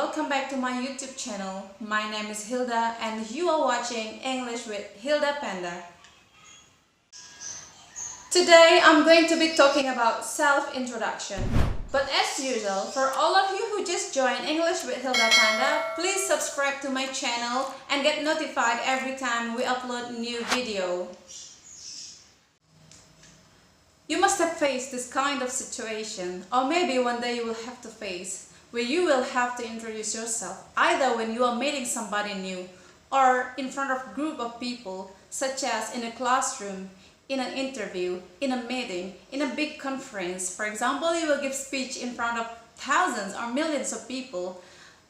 welcome back to my YouTube channel. My name is Hilda and you are watching English with Hilda Panda. Today I'm going to be talking about self-introduction. But as usual, for all of you who just joined English with Hilda Panda, please subscribe to my channel and get notified every time we upload new video. You must have faced this kind of situation, or maybe one day you will have to face, where you will have to introduce yourself, either when you are meeting somebody new, or in front of a group of people, such as in a classroom, in an interview, in a meeting, in a big conference. For example, you will give speech in front of thousands or millions of people,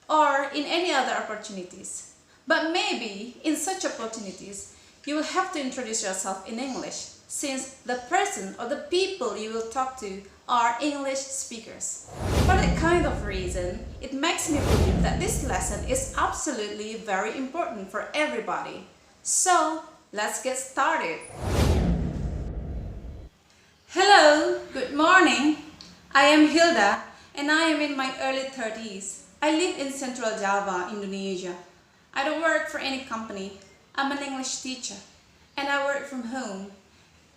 or in any other opportunities. But maybe in such opportunities, you will have to introduce yourself in English, since the person or the people you will talk to are English speakers. For that kind of reason, it makes me believe that this lesson is absolutely very important for everybody. So, let's get started. Hello, good morning. I am Hilda and I am in my early 30s. I live in Central Java, Indonesia. I don't work for any company. I'm an English teacher and I work from home.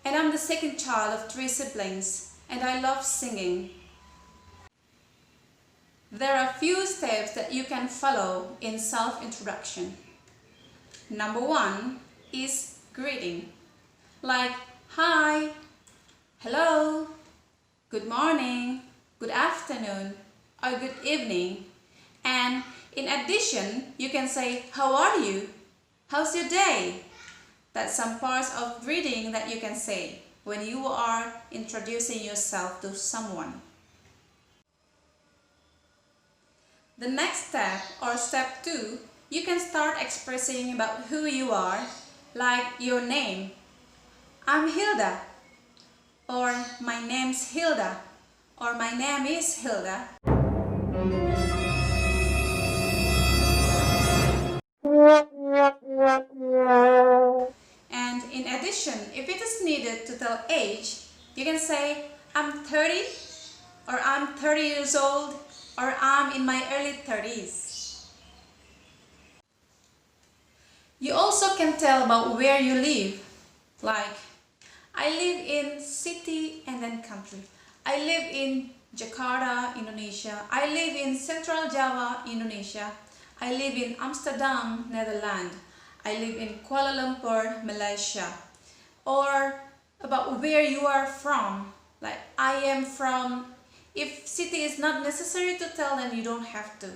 And I'm the second child of 3 siblings, and I love singing. There are few steps that you can follow in self-introduction. Number 1 is greeting, like hi, hello, good morning, good afternoon, or good evening. And in addition, you can say, how are you? How's your day? That's some parts of greeting that you can say when you are introducing yourself to someone. The next step, or step 2, you can start expressing about who you are, like your name. I'm Hilda, or my name's Hilda, or my name is Hilda. And in addition, if it is needed to tell age, you can say I'm 30, or I'm 30 years old, or I'm in my early 30s. You also can tell about where you live, like I live in city and then country. I live in Jakarta, Indonesia. I live in Central Java, Indonesia. I live in Amsterdam, Netherlands. I live in Kuala Lumpur, Malaysia. Or about where you are from. Like I am from, if city is not necessary to tell, then you don't have to.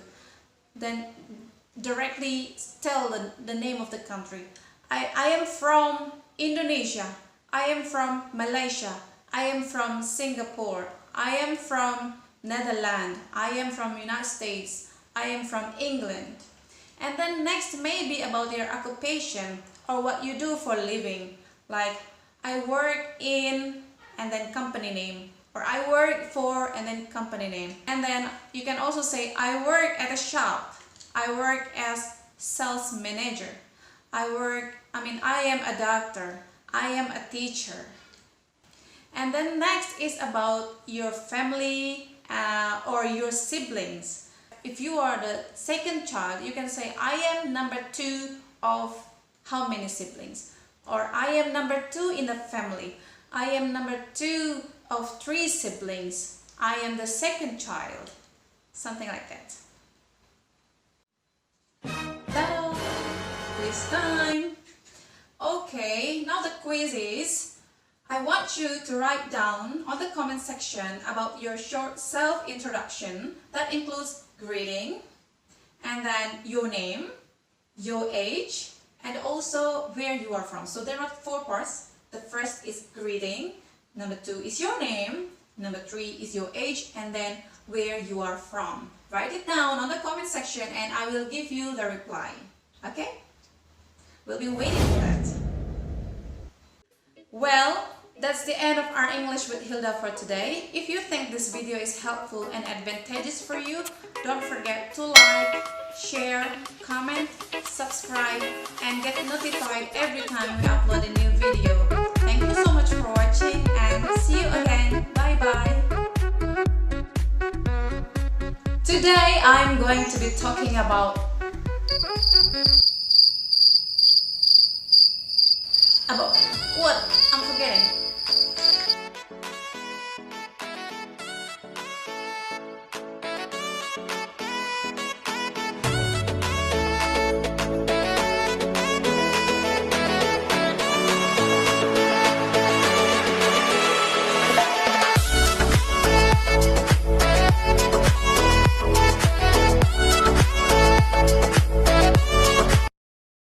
Then directly tell the name of the country. I am from Indonesia. I am from Malaysia. I am from Singapore. I am from Netherlands. I am from United States. I am from England. And then next maybe about your occupation or what you do for a living. Like I work in and then company name, or I work for and then company name. And then you can also say I work at a shop. I work as sales manager. I am a doctor. I am a teacher. And then next is about your family or your siblings. If you are the second child, you can say, I am number 2 of how many siblings? Or I am number 2 in the family. I am number 2 of 3 siblings. I am the second child. Something like that. Ta-da! Quiz time! Okay, now the quiz is, I want you to write down on the comment section about your short self-introduction that includes greeting, and then your name, your age, and also where you are from. So there are 4 parts. The first is greeting, number 2 is your name, number 3 is your age, and then where you are from. Write it down on the comment section and I will give you the reply. Okay? We'll be waiting for that. Well, that's the end of our English with Hilda for today. If you think this video is helpful and advantageous for you, don't forget to like, share, comment, subscribe, and get notified every time we upload a new video. Thank you so much for watching and see you again. Bye bye. Today I'm going to be talking about what? I'm forgetting.